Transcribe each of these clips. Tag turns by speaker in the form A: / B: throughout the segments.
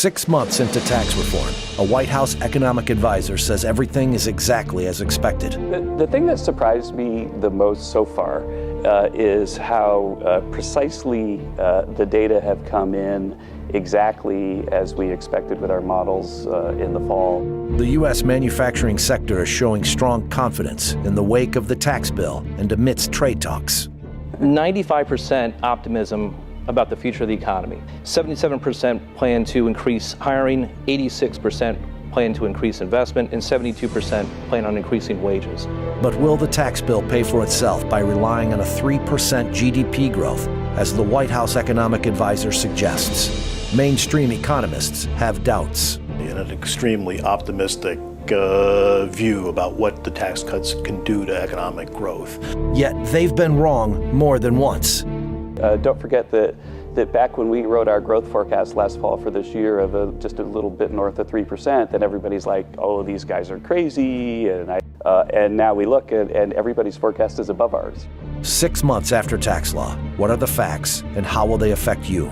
A: 6 months into tax reform, a White House economic advisor says everything is exactly as expected.
B: The thing that surprised me the most so far is how precisely the data have come in exactly as we expected with our models in the fall.
A: The U.S. manufacturing sector is showing strong confidence in the wake of the tax bill and amidst trade talks.
C: 95% optimism about the future of the economy. 77% plan to increase hiring, 86% plan to increase investment, and 72% plan on increasing wages.
A: But will the tax bill pay for itself by relying on a 3% GDP growth, as the White House economic advisor suggests? Mainstream economists have doubts.
D: In an extremely optimistic view about what the tax cuts can do to economic growth.
A: Yet they've been wrong more than once.
B: Don't forget that back when we wrote our growth forecast last fall for this year of just a little bit north of 3%, then everybody's like, oh, these guys are crazy. And now we look and everybody's forecast is above ours.
A: 6 months after tax law, what are the facts and how will they affect you?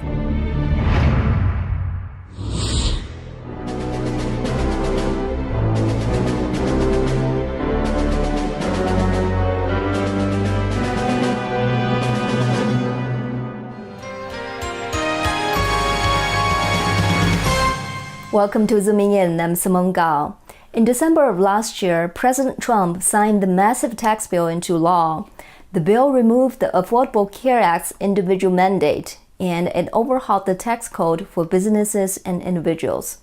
E: Welcome to Zooming In. I'm Simone Gao. In December of last year, President Trump signed the massive tax bill into law. The bill removed the Affordable Care Act's individual mandate, and it overhauled the tax code for businesses and individuals.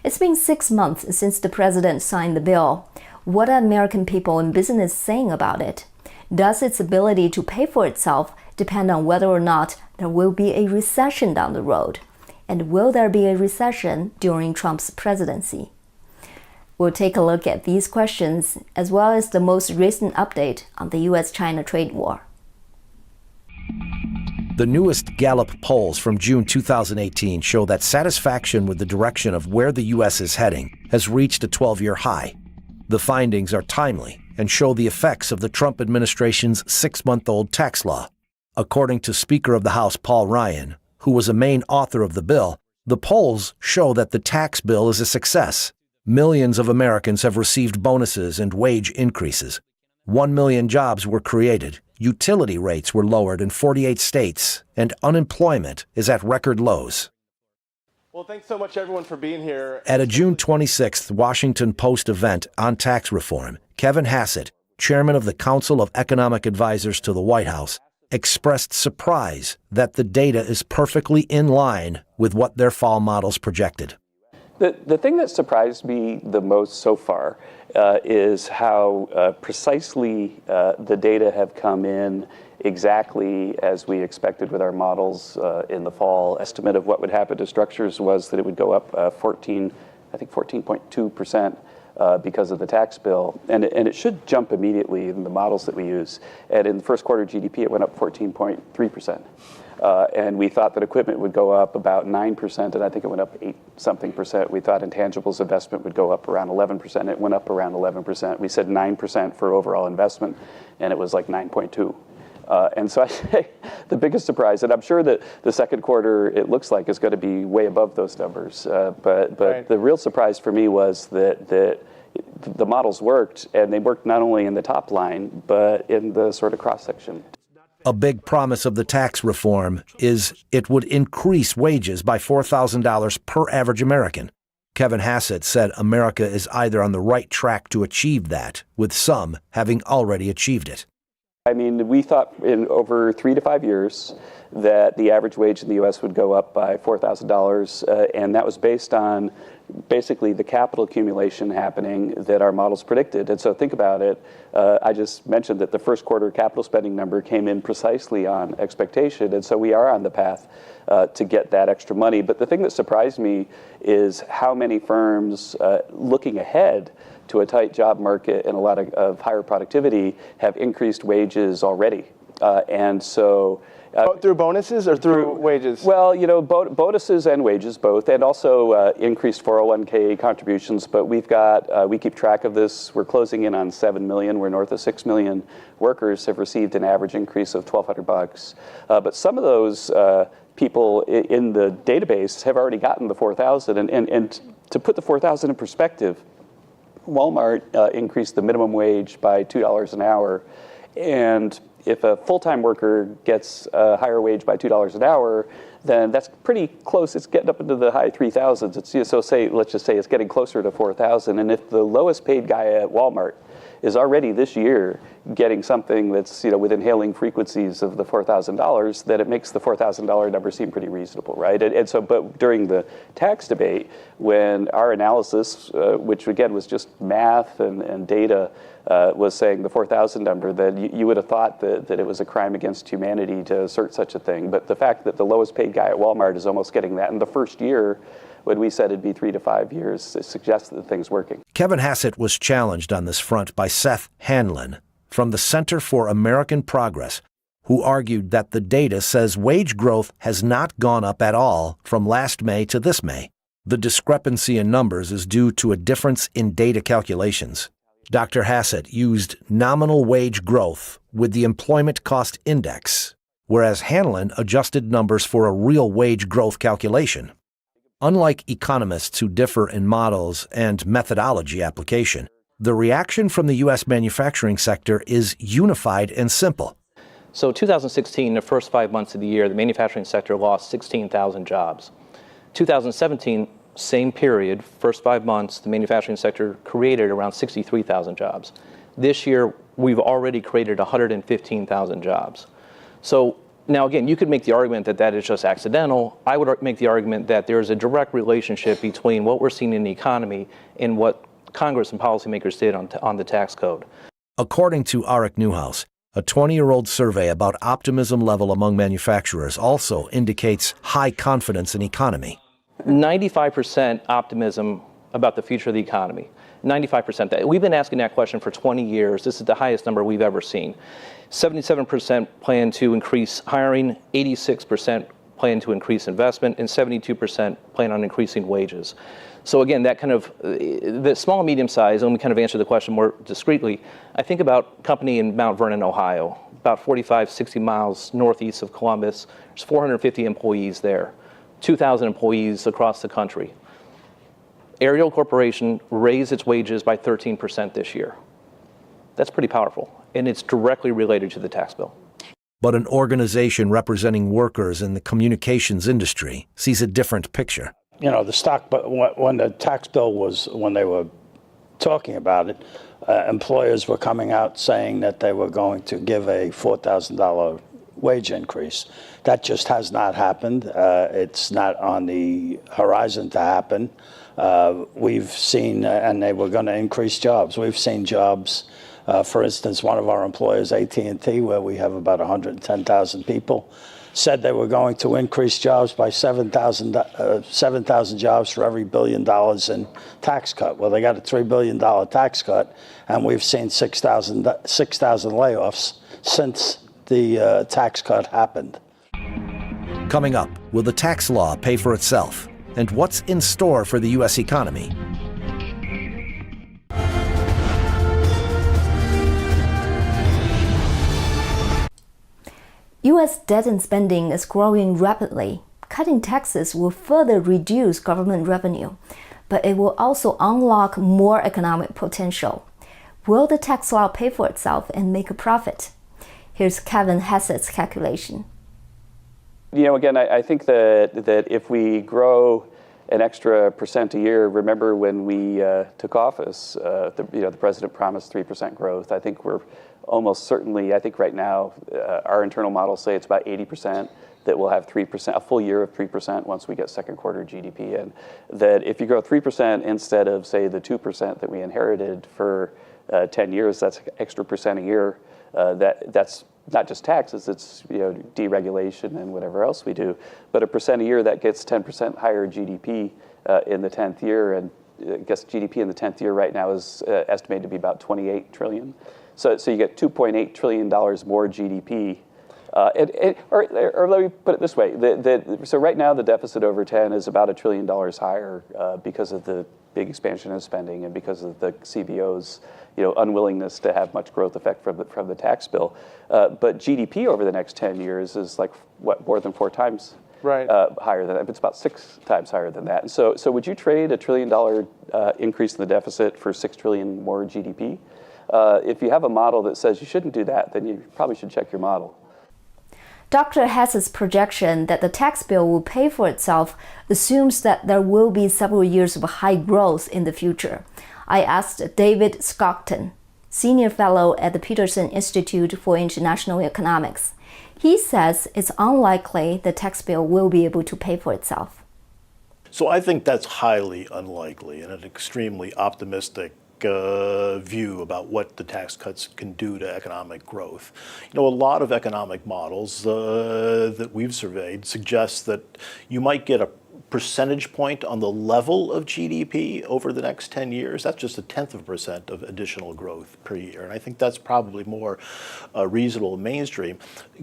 E: It's been 6 months since the president signed the bill. What are American people in business saying about it? Does its ability to pay for itself depend on whether or not there will be a recession down the road? And will there be a recession during Trump's presidency? We'll take a look at these questions, as well as the most recent update on the U.S.-China trade war.
A: The newest Gallup polls from June 2018 show that satisfaction with the direction of where the U.S. is heading has reached a 12-year high. The findings are timely and show the effects of the Trump administration's 6-month-old tax law. According to Speaker of the House Paul Ryan, who was a main author of the bill, the polls show that the tax bill is a success. Millions of Americans have received bonuses and wage increases. 1 million jobs were created, utility rates were lowered in 48 states, and unemployment is at record lows.
F: Well, thanks so much, everyone, for being here.
A: At a June 26th Washington Post event on tax reform, Kevin Hassett, chairman of the Council of Economic Advisors to the White House, expressed surprise that the data is perfectly in line with what their fall models projected.
B: The thing that surprised me the most so far is how precisely the data have come in exactly as we expected with our models in the fall. Estimate of what would happen to structures was that it would go up 14.2%. Because of the tax bill, and it should jump immediately in the models that we use. And in the first quarter GDP, it went up 14.3%. And we thought that equipment would go up about 9%, and I think it went up 8-something%. We thought intangibles investment would go up around 11%. It went up around 11%. We said 9% for overall investment, and it was like 9.2. And so I say the biggest surprise, and I'm sure that the second quarter, it looks like, is going to be way above those numbers. But right. The real surprise for me was that the models worked, and they worked not only in the top line, but in the sort of cross-section.
A: A big promise of the tax reform is it would increase wages by $4,000 per average American. Kevin Hassett said America is either on the right track to achieve that, with some having already achieved it.
B: I mean, we thought in over 3 to 5 years that the average wage in the U.S. would go up by $4,000, and that was based on basically the capital accumulation happening that our models predicted. And so think about it. I just mentioned that the first quarter capital spending number came in precisely on expectation, and so we are on the path to get that extra money. But the thing that surprised me is how many firms looking ahead to a tight job market and a lot of higher productivity have increased wages already. And so
F: through bonuses or through wages?
B: Well, you know, bonuses and wages both, and also increased 401k contributions. But we've got, we keep track of this. We're closing in on 7 million. We're north of 6 million workers have received an average increase of $1,200. But some of those people in the database have already gotten the 4,000. And to put the 4,000 in perspective, Walmart increased the minimum wage by $2 an hour. And if a full-time worker gets a higher wage by $2 an hour, then that's pretty close. It's getting up into the high 3,000s. Let's just say it's getting closer to 4,000. And if the lowest paid guy at Walmart is already this year getting something that's within hailing frequencies of the $4,000, then it makes the $4,000 number seem pretty reasonable, right? But during the tax debate, when our analysis, which again was just math and data, was saying the 4,000 number, then you would have thought that it was a crime against humanity to assert such a thing. But the fact that the lowest paid guy at Walmart is almost getting that in the first year, when we said it'd be 3 to 5 years, it suggests that the thing's working.
A: Kevin Hassett was challenged on this front by Seth Hanlon from the Center for American Progress, who argued that the data says wage growth has not gone up at all from last May to this May. The discrepancy in numbers is due to a difference in data calculations. Dr. Hassett used nominal wage growth with the Employment Cost Index, whereas Hanlon adjusted numbers for a real wage growth calculation. Unlike economists who differ in models and methodology application, the reaction from the U.S. manufacturing sector is unified and simple.
C: So 2016, the first 5 months of the year, the manufacturing sector lost 16,000 jobs. 2017, same period, first 5 months, the manufacturing sector created around 63,000 jobs. This year, we've already created 115,000 jobs. So now, again, you could make the argument that that is just accidental. I would make the argument that there is a direct relationship between what we're seeing in the economy and what Congress and policymakers did on the tax code.
A: According to Arik Newhouse, a 20-year-old survey about optimism level among manufacturers also indicates high confidence in economy.
C: 95% optimism about the future of the economy. 95%. We've been asking that question for 20 years. This is the highest number we've ever seen. 77% plan to increase hiring, 86% plan to increase investment, and 72% plan on increasing wages. So again, that kind of, the small and medium size, let me kind of answer the question more discreetly. I think about a company in Mount Vernon, Ohio, about 45, 60 miles northeast of Columbus. There's 450 employees there, 2,000 employees across the country. Ariel Corporation raised its wages by 13% this year. That's pretty powerful, and it's directly related to the tax bill.
A: But an organization representing workers in the communications industry sees a different picture.
G: You know, the stock, but when the tax bill was, when they were talking about it, employers were coming out saying that they were going to give a $4,000 wage increase. That just has not happened. It's not on the horizon to happen. We've seen, and they were going to increase jobs. We've seen jobs, for instance, one of our employers, AT&T, where we have about 110,000 people, said they were going to increase jobs by 7,000 jobs for every $1 billion in tax cut. Well, they got a $3 billion tax cut, and we've seen 6,000 layoffs since the tax cut happened.
A: Coming up, will the tax law pay for itself? And what's in store for the U.S. economy?
E: U.S. debt and spending is growing rapidly. Cutting taxes will further reduce government revenue, but it will also unlock more economic potential. Will the tax law pay for itself and make a profit? Here's Kevin Hassett's calculation.
B: You know, again, I think that if we grow an extra % a year, remember when we took office, the president promised 3% growth. I think we're almost certainly, I think right now, our internal models say it's about 80% that we'll have 3%, a full year of 3% once we get second quarter GDP in. That if you grow 3% instead of, say, the 2% that we inherited for 10 years, that's extra % a year. That's not just taxes, it's deregulation and whatever else we do, but a % a year that gets 10% higher GDP in the 10th year, and I guess GDP in the 10th year right now is estimated to be about 28 trillion. So you get $2.8 trillion more GDP. Or let me put it this way, so right now the deficit over 10 is about $1 trillion higher because of the big expansion of spending and because of the CBO's unwillingness to have much growth effect from the tax bill. But GDP over the next 10 years is like, what, more than 4 times higher than that. But it's about 6 times higher than that. So would you trade a $1 trillion increase in the deficit for 6 trillion more GDP? If you have a model that says you shouldn't do that, then you probably should check your model.
E: Dr. Hess's projection that the tax bill will pay for itself assumes that there will be several years of high growth in the future. I asked David Stockton, senior fellow at the Peterson Institute for International Economics. He says it's unlikely the tax bill will be able to pay for itself.
D: So I think that's highly unlikely and an extremely optimistic view about what the tax cuts can do to economic growth. You know, a lot of economic models that we've surveyed suggest that you might get a percentage point on the level of GDP over the next 10 years. That's just 0.1% of additional growth per year. And I think that's probably more reasonable and mainstream.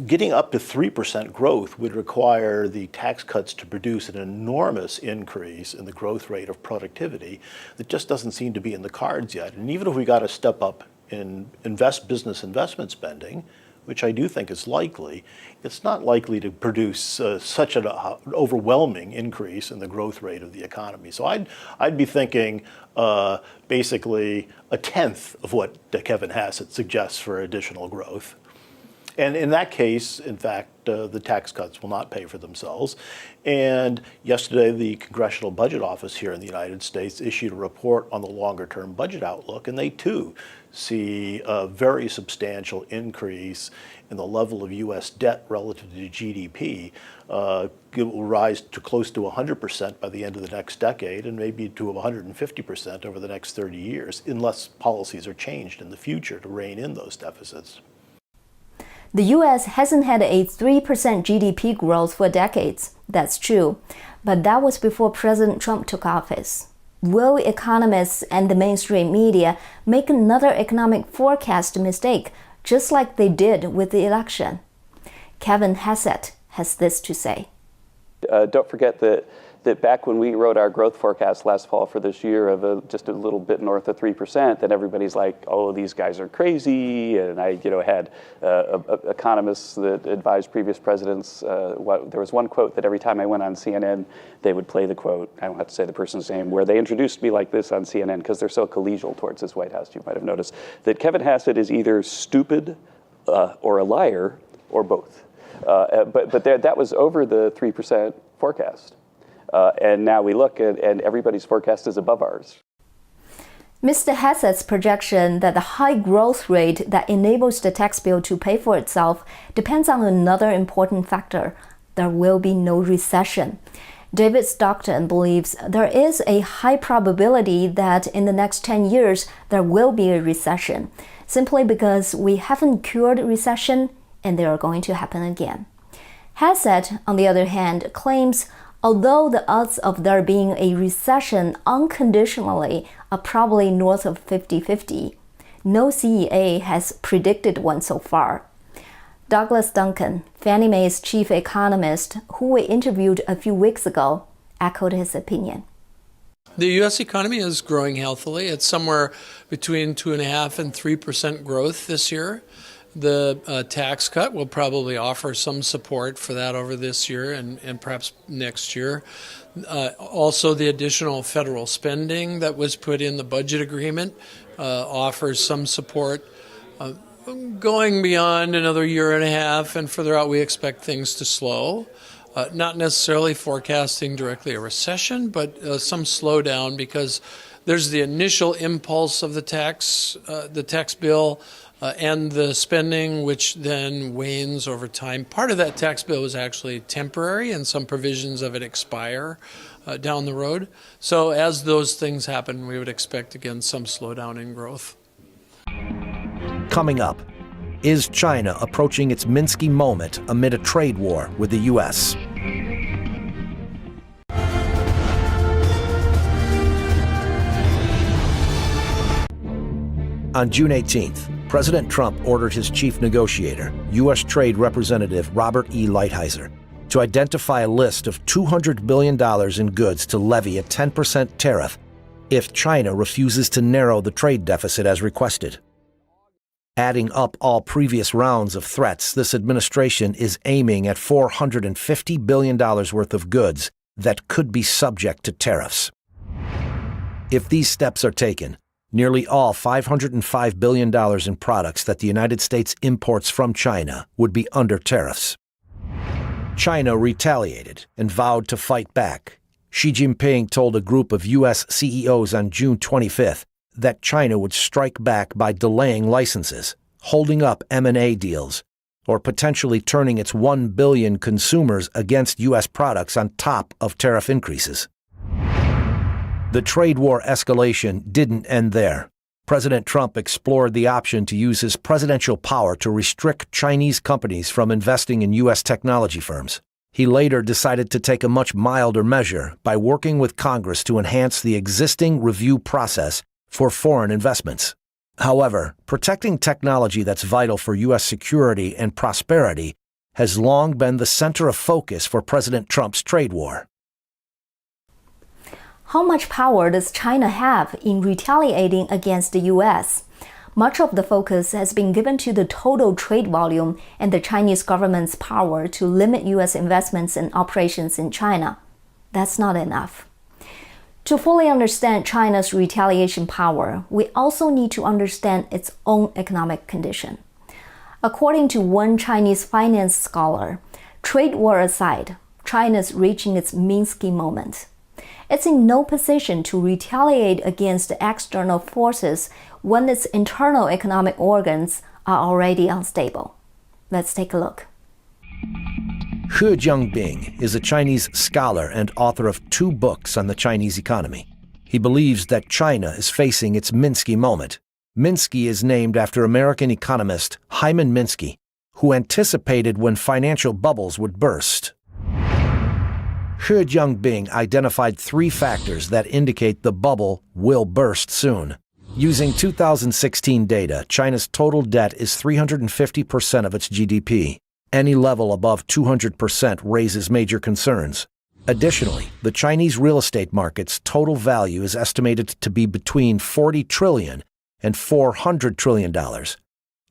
D: Getting up to 3% growth would require the tax cuts to produce an enormous increase in the growth rate of productivity that just doesn't seem to be in the cards yet. And even if we got a step up in business investment spending, which I do think is likely, it's not likely to produce such an overwhelming increase in the growth rate of the economy. So I'd be thinking basically 1/10 of what Kevin Hassett suggests for additional growth. And in that case, in fact, the tax cuts will not pay for themselves. And yesterday, the Congressional Budget Office here in the United States issued a report on the longer-term budget outlook, and they too see a very substantial increase in the level of U.S. debt relative to GDP. It will rise to close to 100% by the end of the next decade, and maybe to 150% over the next 30 years, unless policies are changed in the future to rein in those deficits.
E: The U.S. hasn't had a 3% GDP growth for decades. That's true. But that was before President Trump took office. Will economists and the mainstream media make another economic forecast mistake, just like they did with the election? Kevin Hassett has this to say.
B: Don't forget that back when we wrote our growth forecast last fall for this year of just a little bit north of 3%, then everybody's like, oh, these guys are crazy. And I had economists that advised previous presidents. There was one quote that every time I went on CNN, they would play the quote. I don't have to say the person's name, where they introduced me like this on CNN because they're so collegial towards this White House. You might have noticed that Kevin Hassett is either stupid or a liar or both. But that was over the 3% forecast. And now we look and everybody's forecast is above ours.
E: Mr. Hassett's projection that the high growth rate that enables the tax bill to pay for itself depends on another important factor. There will be no recession. David Stockton believes there is a high probability that in the next 10 years there will be a recession, simply because we haven't cured recession and they are going to happen again. Hassett, on the other hand, claims although the odds of there being a recession unconditionally are probably north of 50-50, no CEA has predicted one so far. Douglas Duncan, Fannie Mae's chief economist, who we interviewed a few weeks ago, echoed his opinion.
H: The U.S. economy is growing healthily. It's somewhere between 2.5% and 3% growth this year. The tax cut will probably offer some support for that over this year and perhaps next year. Also, the additional federal spending that was put in the budget agreement offers some support. Going beyond another year and a half and further out, we expect things to slow. Not necessarily forecasting directly a recession, but some slowdown because there's the initial impulse of the tax bill and the spending, which then wanes over time. Part of that tax bill is actually temporary, and some provisions of it expire down the road. So as those things happen, we would expect, again, some slowdown in growth.
A: Coming up, is China approaching its Minsky moment amid a trade war with the U.S.? On June 18th, President Trump ordered his chief negotiator, U.S. Trade Representative Robert E. Lighthizer, to identify a list of $200 billion in goods to levy a 10% tariff if China refuses to narrow the trade deficit as requested. Adding up all previous rounds of threats, this administration is aiming at $450 billion worth of goods that could be subject to tariffs. If these steps are taken, nearly all $505 billion in products that the United States imports from China would be under tariffs. China retaliated and vowed to fight back. Xi Jinping told a group of U.S. CEOs on June 25th that China would strike back by delaying licenses, holding up M&A deals, or potentially turning its 1 billion consumers against U.S. products on top of tariff increases. The trade war escalation didn't end there. President Trump explored the option to use his presidential power to restrict Chinese companies from investing in U.S. technology firms. He later decided to take a much milder measure by working with Congress to enhance the existing review process for foreign investments. However, protecting technology that's vital for U.S. security and prosperity has long been the center of focus for President Trump's trade war.
E: How much power does China have in retaliating against the U.S.? Much of the focus has been given to the total trade volume and the Chinese government's power to limit U.S. investments and operations in China. That's not enough. To fully understand China's retaliation power, we also need to understand its own economic condition. According to one Chinese finance scholar, trade war aside, China's reaching its Minsky moment. It's in no position to retaliate against external forces when its internal economic organs are already unstable. Let's take a look.
A: He Jianbing is a Chinese scholar and author of 2 books on the Chinese economy. He believes that China is facing its Minsky moment. Minsky is named after American economist Hyman Minsky, who anticipated when financial bubbles would burst. He Jianbing identified 3 factors that indicate the bubble will burst soon. Using 2016 data, China's total debt is 350% of its GDP. Any level above 200% raises major concerns. Additionally, the Chinese real estate market's total value is estimated to be between $40 trillion and $400 trillion.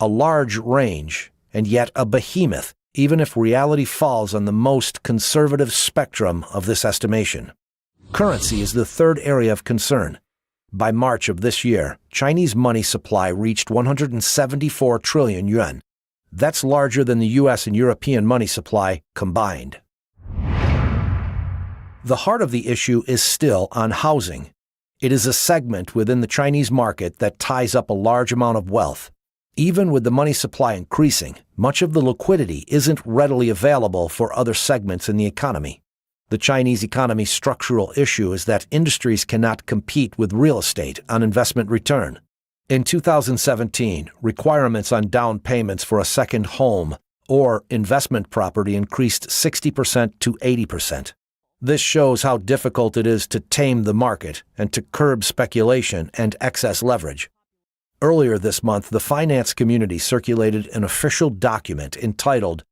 A: A large range, and yet a behemoth, even if reality falls on the most conservative spectrum of this estimation. Currency is the third area of concern. By March of this year, Chinese money supply reached 174 trillion yuan. That's larger than the U.S. and European money supply combined. The heart of the issue is still on housing. It is a segment within the Chinese market that ties up a large amount of wealth. Even with the money supply increasing, much of the liquidity isn't readily available for other segments in the economy. The Chinese economy's structural issue is that industries cannot compete with real estate on investment return. In 2017, requirements on down payments for a second home or investment property increased 60% to 80%. This shows how difficult it is to tame the market and to curb speculation and excess leverage. Earlier this month, the finance community circulated an official document entitled,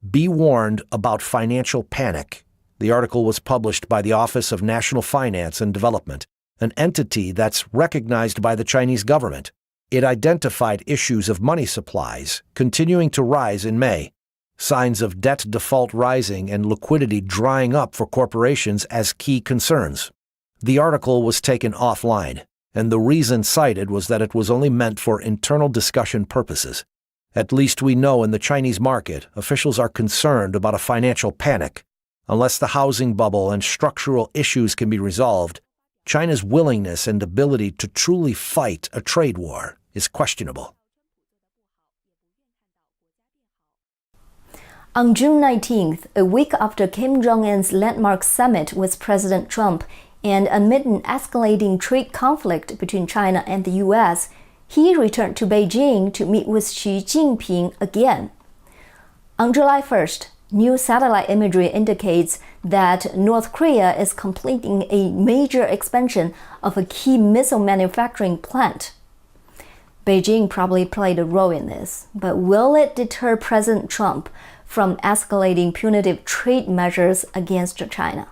A: "Be Warned About Financial Panic." The article was published by the Office of National Finance and Development, an entity that's recognized by the Chinese government. It identified issues of money supplies continuing to rise in May, signs of debt default rising and liquidity drying up for corporations as key concerns. The article was taken offline, and the reason cited was that it was only meant for internal discussion purposes. At least we know in the Chinese market, officials are concerned about a financial panic. Unless the housing bubble and structural issues can be resolved, China's willingness and ability to truly fight a trade war is questionable.
E: On June 19th, a week after Kim Jong-un's landmark summit with President Trump, and amid an escalating trade conflict between China and the U.S., he returned to Beijing to meet with Xi Jinping again. On July 1st, new satellite imagery indicates that North Korea is completing a major expansion of a key missile manufacturing plant. Beijing probably played a role in this, but will it deter President Trump from escalating punitive trade measures against China?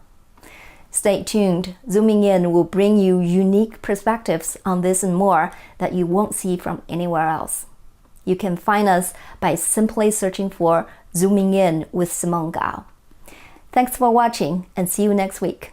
E: Stay tuned. Zooming In will bring you unique perspectives on this and more that you won't see from anywhere else. You can find us by simply searching for Zooming In with Simone Gao. Thanks for watching and see you next week.